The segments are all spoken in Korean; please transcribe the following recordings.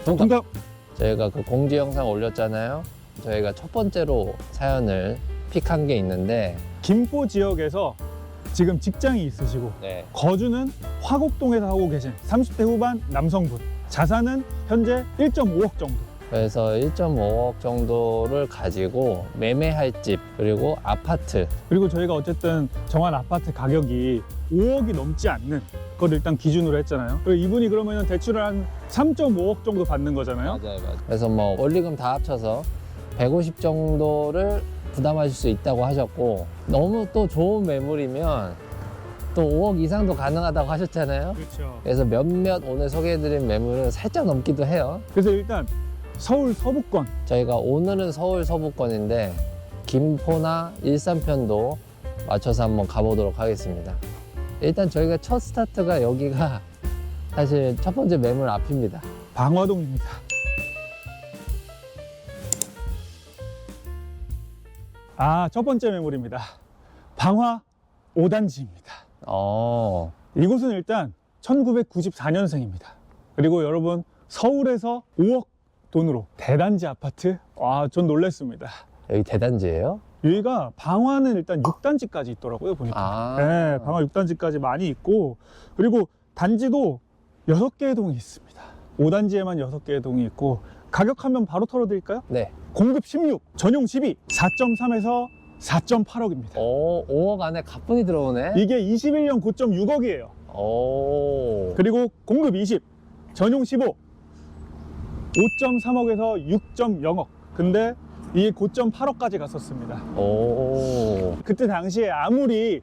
정답. 저희가 그 공지 영상 올렸잖아요. 저희가 첫 번째로 사연을 픽한 게 있는데, 김포 지역에서 지금 직장이 있으시고 네. 거주는 화곡동에서 하고 계신 30대 후반 남성분, 자산은 현재 1.5억 정도. 그래서 1.5억 정도를 가지고 매매할 집, 그리고 아파트. 그리고 저희가 어쨌든 정한 아파트 가격이 5억이 넘지 않는 걸 일단 기준으로 했잖아요. 그리고 이분이 그러면 대출을 한 3.5억 정도 받는 거잖아요. 맞아요. 그래서 뭐 원리금 다 합쳐서 150 정도를 부담하실 수 있다고 하셨고, 너무 또 좋은 매물이면 또 5억 이상도 가능하다고 하셨잖아요. 그렇죠. 그래서 몇몇 오늘 소개해드린 매물은 살짝 넘기도 해요. 그래서 일단 서울 서부권, 저희가 오늘은 서울 서부권인데 김포나 일산편도 맞춰서 한번 가보도록 하겠습니다. 일단 저희가 첫 스타트가 여기가 사실 첫 번째 매물 앞입니다. 방화동입니다. 첫 번째 매물입니다. 방화 5단지입니다. 이곳은 일단 1994년생입니다. 그리고 여러분, 서울에서 5억 돈으로 대단지 아파트. 전 놀랬습니다. 여기 대단지예요? 여기가 방화는 일단 6단지까지 있더라고요, 보니까. 네, 방화 6단지까지 많이 있고, 그리고 단지도 6개의 동이 있습니다. 5단지에만 6개의 동이 있고, 가격 하면 바로 털어드릴까요? 네. 공급 16, 전용 12, 4.3에서 4.8억입니다. 5억 안에 가뿐히 들어오네. 이게 21년 고점 6억이에요. 그리고 공급 20, 전용 15, 5.3억에서 6.0억. 근데 이게 고점 8억까지 갔었습니다. 그때 당시에 아무리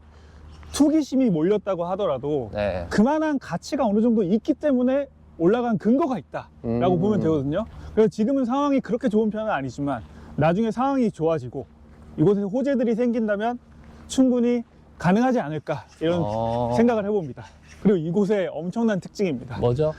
투기심이 몰렸다고 하더라도 네. 그만한 가치가 어느 정도 있기 때문에 올라간 근거가 있다라고 보면 되거든요. 그래서 지금은 상황이 그렇게 좋은 편은 아니지만 나중에 상황이 좋아지고 이곳에 호재들이 생긴다면 충분히 가능하지 않을까, 이런 생각을 해봅니다. 그리고 이곳의 엄청난 특징입니다. 뭐죠?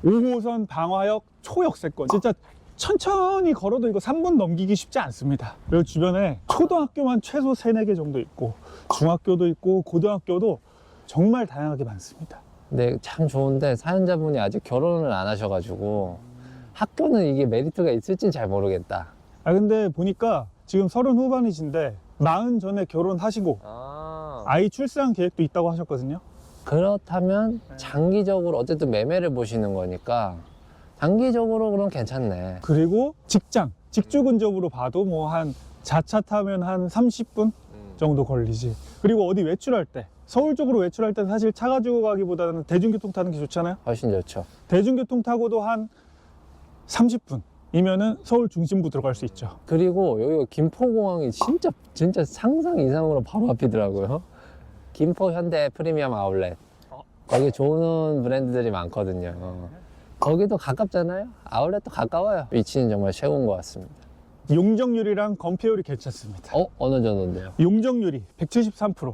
5호선 방화역 초역세권. 진짜 천천히 걸어도 이거 3분 넘기기 쉽지 않습니다. 그리고 주변에 초등학교만 최소 3, 4개 정도 있고 중학교도 있고 고등학교도 정말 다양하게 많습니다. 네, 참 좋은데 사연자분이 아직 결혼을 안 하셔가지고 학교는 이게 메리트가 있을진 잘 모르겠다. 근데 보니까 지금 30 후반이신데 40 전에 결혼하시고 아이 출산 계획도 있다고 하셨거든요. 그렇다면 장기적으로 어쨌든 매매를 보시는 거니까 장기적으로 그럼 괜찮네. 그리고 직주 근접으로 봐도 뭐 한 자차 타면 한 30분 정도 걸리지. 그리고 어디 외출할 때, 서울 쪽으로 외출할 때 사실 차 가지고 가기보다는 대중교통 타는 게 좋잖아요. 훨씬 좋죠. 대중교통 타고도 한 30분이면은 서울 중심부 들어갈 수 있죠. 그리고 여기가 김포공항이 진짜 상상 이상으로 바로 앞이더라고요. 김포 현대 프리미엄 아울렛. 거기 좋은 브랜드들이 많거든요. 거기도 가깝잖아요. 아울렛도 가까워요. 위치는 정말 최고인 것 같습니다. 용적률이랑 건폐율이 괜찮습니다. 어느 정도인데요? 용적률이 173%,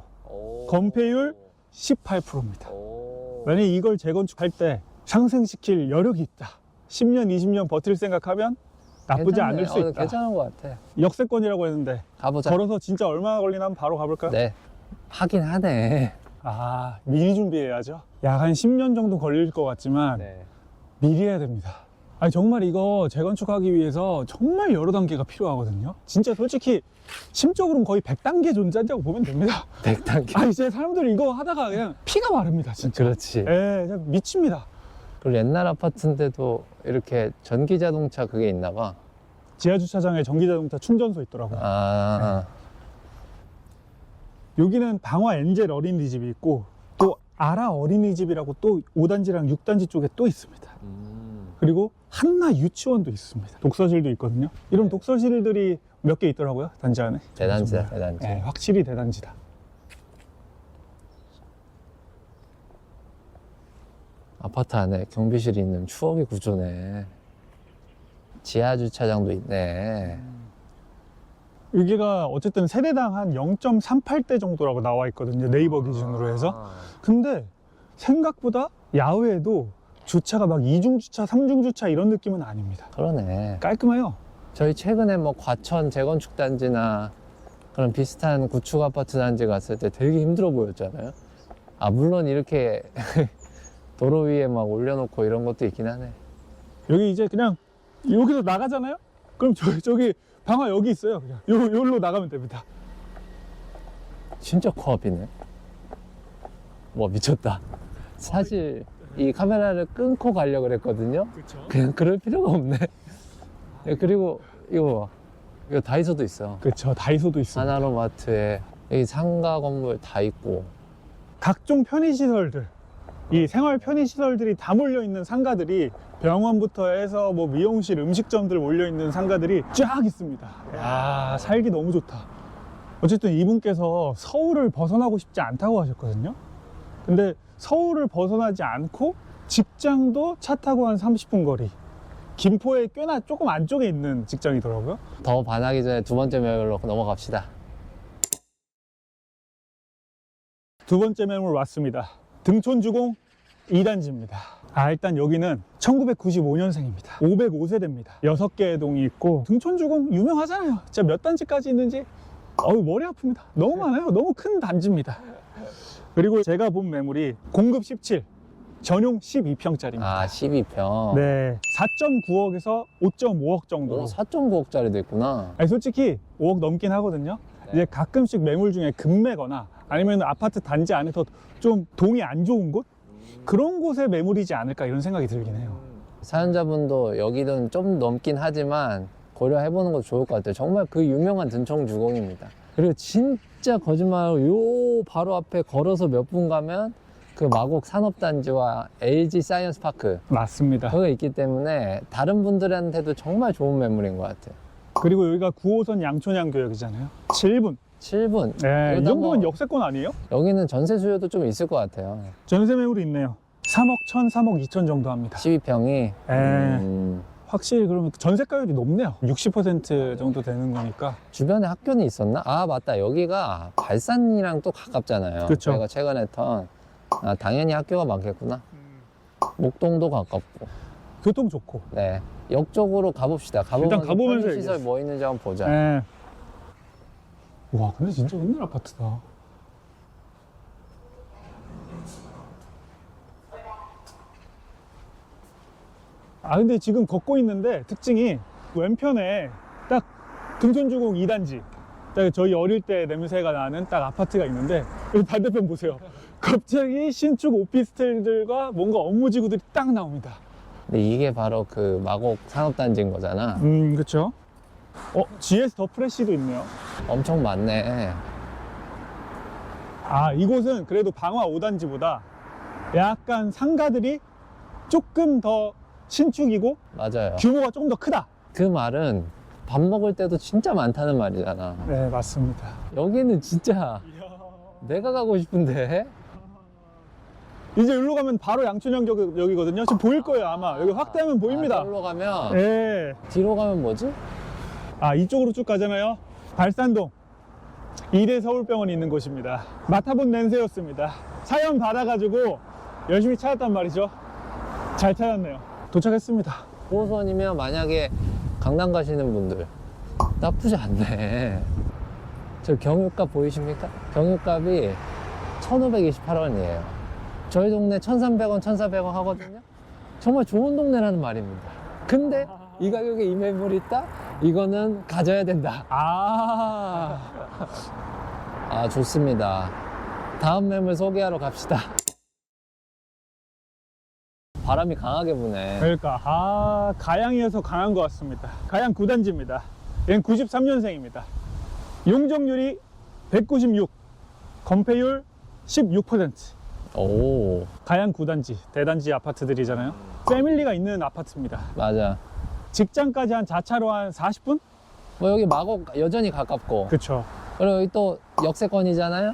건폐율 18%입니다. 만약에 이걸 재건축할 때 상승시킬 여력이 있다, 10년, 20년 버틸 생각하면 나쁘지 괜찮네. 않을 수 있다. 괜찮은 것 같아. 역세권이라고 했는데 가보자. 걸어서 진짜 얼마나 걸리나 한번 바로 가볼까요? 네. 하긴 하네. 미리 준비해야죠. 약 한 10년 정도 걸릴 것 같지만 네. 미리 해야 됩니다. 정말 이거 재건축하기 위해서 정말 여러 단계가 필요하거든요. 진짜 솔직히 심적으로는 거의 100단계 존재한다고 보면 됩니다. 100단계. 이제 사람들 이거 하다가 그냥 피가 마릅니다, 진짜. 그렇지. 그냥 미칩니다. 그리고 옛날 아파트인데도 이렇게 전기 자동차 그게 있나 봐. 지하주차장에 전기자동차 충전소 있더라고요. 여기는 방화 엔젤 어린이집이 있고 또 아라 어린이집이라고 또 5단지랑 6단지 쪽에 또 있습니다. 그리고 한나 유치원도 있습니다. 독서실도 있거든요. 이런 독서실들이 몇 개 있더라고요, 단지 안에. 대단지다, 대단지. 네, 확실히 대단지다. 아파트 안에 경비실이 있는 추억의 구조네. 지하 주차장도 있네. 여기가 어쨌든 세대당 한 0.38대 정도라고 나와 있거든요, 네이버 기준으로 해서. 근데 생각보다 야외에도 주차가 막 2중 주차, 3중 주차 이런 느낌은 아닙니다. 그러네. 깔끔해요. 저희 최근에 뭐 과천 재건축 단지나 그런 비슷한 구축 아파트 단지 갔을 때 되게 힘들어 보였잖아요. 물론 이렇게 도로 위에 막 올려놓고 이런 것도 있긴 하네. 여기 이제 그냥 여기서 나가잖아요? 그럼 저기 방화 여기 있어요. 그냥 여기로 나가면 됩니다. 진짜 코앞이네. 와, 미쳤다. 사실 이 카메라를 끊고 가려고 그랬거든요. 그렇죠. 그냥 그럴 필요가 없네. 그리고 이거 봐. 이거 다이소도 있어. 그렇죠. 다이소도 있어. 하나로마트에 여기 상가 건물 다 있고. 각종 편의시설들, 이 생활 편의시설들이 다 몰려있는 상가들이 병원부터 해서 뭐 미용실, 음식점들 몰려있는 상가들이 쫙 있습니다. 야, 살기 너무 좋다. 어쨌든 이분께서 서울을 벗어나고 싶지 않다고 하셨거든요. 근데 서울을 벗어나지 않고 직장도 차 타고 한 30분 거리. 김포에 꽤나 조금 안쪽에 있는 직장이더라고요. 더 반하기 전에 두 번째 매물로 넘어갑시다. 두 번째 매물 왔습니다. 등촌주공 2단지입니다. 일단 여기는 1995년생입니다. 505세대입니다. 6개의 동이 있고, 등촌주공 유명하잖아요. 진짜 몇 단지까지 있는지 머리 아픕니다. 너무 많아요. 너무 큰 단지입니다. 그리고 제가 본 매물이 공급 17, 전용 12평짜리입니다. 아, 12평. 네, 4.9억에서 5.5억 정도로. 4.9억짜리도 있구나. 아니, 솔직히 5억 넘긴 하거든요. 네. 이제 가끔씩 매물 중에 급매거나 아니면 아파트 단지 안에서 좀 동이 안 좋은 곳? 그런 곳에 매물이지 않을까 이런 생각이 들긴 해요. 사연자분도 여기는 좀 넘긴 하지만 고려해보는 것도 좋을 것 같아요. 정말 그 유명한 등촌주공입니다. 그리고 진짜 거짓말로 요 바로 앞에 걸어서 몇 분 가면 그 마곡 산업단지와 LG 사이언스파크 맞습니다. 거기가 있기 때문에 다른 분들한테도 정말 좋은 매물인 것 같아요. 그리고 여기가 9호선 양촌양교역이잖아요. 7분. 7분. 네, 이 여기다 정도면 뭐 역세권 아니에요? 여기는 전세 수요도 좀 있을 것 같아요. 전세 매물이 있네요. 3억 1천, 3억 2천 정도 합니다. 12평이. 확실히 그러면 전세가율이 높네요. 60% 정도 되는 거니까. 주변에 학교는 있었나? 아, 맞다. 여기가 발산이랑 또 가깝잖아요. 그쵸. 저희가 최근에 했던. 당연히 학교가 많겠구나. 목동도 가깝고. 교통 좋고. 네. 역 쪽으로 가봅시다. 일단 가보면서 시설 얘기해요. 뭐 있는지 한번 보자. 네. 와, 근데 진짜 옛날 아파트다. 근데 지금 걷고 있는데 특징이 왼편에 딱 등촌주공 2단지, 딱 저희 어릴 때 냄새가 나는 딱 아파트가 있는데, 여기 반대편 보세요. 갑자기 신축 오피스텔들과 뭔가 업무지구들이 딱 나옵니다. 근데 이게 바로 그 마곡 산업단지인 거잖아. 그쵸. GS 더 프레시도 있네요. 엄청 많네. 이곳은 그래도 방화 5단지보다 약간 상가들이 조금 더 신축이고 맞아요. 규모가 조금 더 크다. 그 말은 밥 먹을 때도 진짜 많다는 말이잖아. 네, 맞습니다. 여기는 진짜 내가 가고 싶은데. 이제 여기로 가면 바로 양촌역이거든요. 지금 보일 거예요, 아마. 여기 확대하면 보입니다. 서울로 가면 네. 뒤로 가면 뭐지? 이쪽으로 쭉 가잖아요. 발산동. 2대 서울병원이 있는 곳입니다. 맡아본 냄새였습니다. 사연 받아가지고 열심히 찾았단 말이죠. 잘 찾았네요. 도착했습니다. 9호선이면 만약에 강남 가시는 분들 나쁘지 않네. 저 경유값 보이십니까? 경유값이 1,528원이에요. 저희 동네 1,300원, 1,400원 하거든요. 정말 좋은 동네라는 말입니다. 근데 이 가격에 이 매물이 있다? 이거는 가져야 된다. 좋습니다. 다음 매물 소개하러 갑시다. 바람이 강하게 부네. 그러니까 가양이어서 강한 것 같습니다. 가양 9단지입니다. 얘는 93년생입니다. 용적률이 196, 건폐율 16%. 오, 가양 9단지, 대단지 아파트들이잖아요. 패밀리가 있는 아파트입니다. 맞아. 직장까지 한 자차로 한 40분? 뭐 여기 마곡 여전히 가깝고. 그쵸. 그리고 여기 또 역세권이잖아요.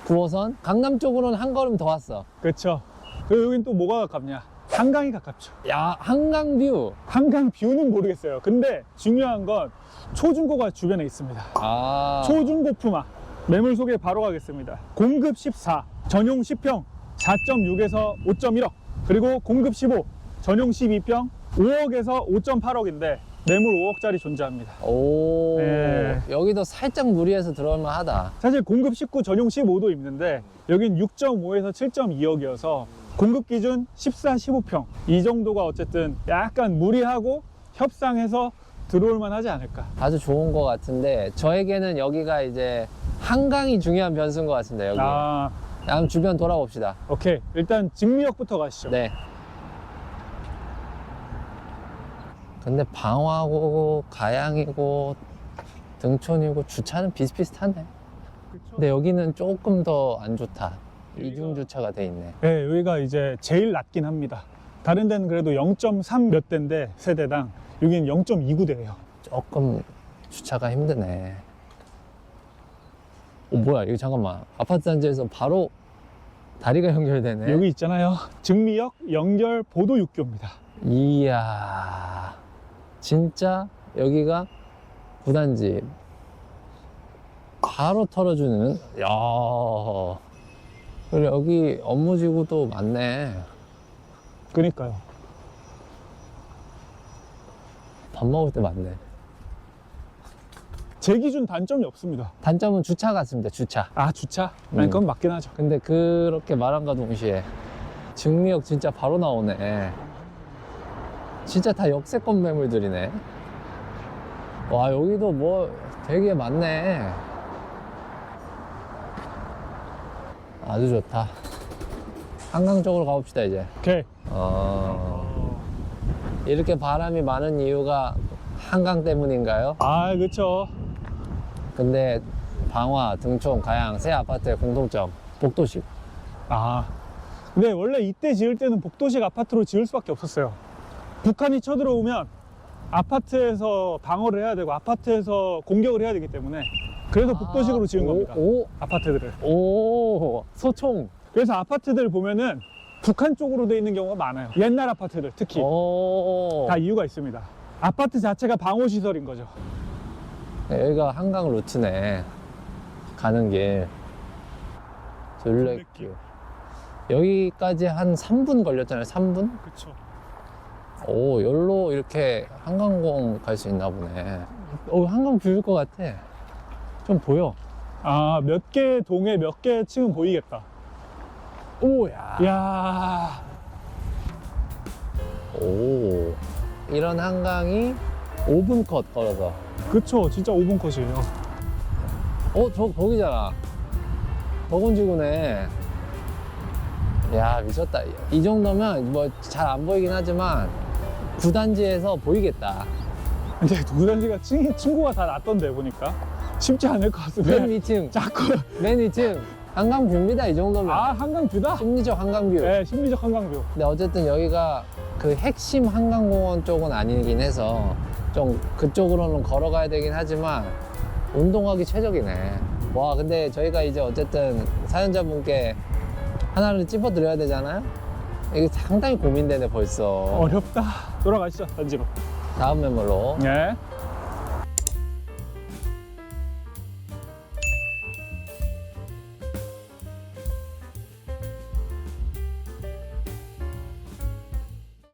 9호선. 강남 쪽으로는 한 걸음 더 왔어. 그쵸. 그리고 여긴 또 뭐가 가깝냐? 한강이 가깝죠. 야, 한강뷰. 한강 뷰는 모르겠어요. 근데 중요한 건 초중고가 주변에 있습니다. 초중고 품화. 매물 소개 바로 가겠습니다. 공급 14, 전용 10평 4.6에서 5.1억. 그리고 공급 15, 전용 12평 5억에서 5.8억인데 매물 5억짜리 존재합니다. 오, 네. 여기도 살짝 무리해서 들어올만 하다. 사실 공급 19, 전용 15도 있는데 여긴 6.5에서 7.2억이어서 공급 기준 14, 15평 이 정도가 어쨌든 약간 무리하고 협상해서 들어올 만하지 않을까. 아주 좋은 것 같은데 저에게는 여기가 이제 한강이 중요한 변수인 것 같습니다. 여기. 아, 한번 주변 돌아봅시다. 오케이. 일단 직미역부터 가시죠. 네. 근데 방화고 가양이고 등촌이고 주차는 비슷비슷하네. 근데 여기는 조금 더 안 좋다. 이중 주차가 돼 있네. 네, 여기가 이제 제일 낮긴 합니다. 다른 데는 그래도 0.3 몇 대인데 세대당 여기는 0.29대예요. 조금 주차가 힘드네. 뭐야 이거 잠깐만. 아파트 단지에서 바로 다리가 연결되네. 여기 있잖아요. 직미역 연결 보도 육교입니다. 이야, 진짜 여기가 구단지 바로 털어주는. 야, 그래 여기 업무지구도 많네. 그러니까요. 밥 먹을 때 많네. 제 기준 단점이 없습니다. 단점은 주차 같습니다. 주차. 아, 주차? 아니, 그건 맞긴 하죠. 근데 그렇게 말한과 동시에 증미역 진짜 바로 나오네. 진짜 다 역세권 매물들이네. 와, 여기도 뭐 되게 많네. 아주 좋다. 한강 쪽으로 가봅시다 이제. 오케이. 이렇게 바람이 많은 이유가 한강 때문인가요? 아, 그쵸. 근데 방화, 등촌, 가양 세 아파트의 공통점 복도식. 아, 근데 원래 이때 지을 때는 복도식 아파트로 지을 수밖에 없었어요. 북한이 쳐들어오면 아파트에서 방어를 해야 되고 아파트에서 공격을 해야 되기 때문에 그래서 복도식으로 지은 겁니다. 아파트들을. 오, 소총. 그래서 아파트들 보면은 북한 쪽으로 돼 있는 경우가 많아요. 옛날 아파트들 특히. 오. 다 이유가 있습니다. 아파트 자체가 방호시설인 거죠. 여기가 한강 루트네. 가는 길. 둘레길. 여기까지 한 3분 걸렸잖아요. 3분? 그쵸. 오, 여기로 이렇게 한강공 갈 수 있나 보네. 한강 뷰일 것 같아. 좀 보여. 아, 몇 개 동에 몇 개 층은 보이겠다. 오야. 이야. 오. 이런 한강이 5분 컷 걸어서. 그쵸. 진짜 5분 컷이에요. 거기잖아. 덕원지구네. 야, 미쳤다. 이 정도면 뭐 잘 안 보이긴 하지만 구단지에서 보이겠다. 근데 구단지가 층고가 다 낮던데 보니까 쉽지 않을 것 같은데. 맨 위층. 자꾸. 맨 위층. 한강 뷰입니다, 이 정도면. 아, 한강 뷰다? 심리적 한강 뷰. 네, 심리적 한강 뷰. 근데 어쨌든 여기가 그 핵심 한강공원 쪽은 아니긴 해서 좀 그쪽으로는 걸어가야 되긴 하지만 운동하기 최적이네. 와, 근데 저희가 이제 어쨌든 사연자분께 하나를 찝어드려야 되잖아요? 이게 상당히 고민되네 벌써. 어렵다. 돌아가시죠, 단지로. 다음 매물로. 네.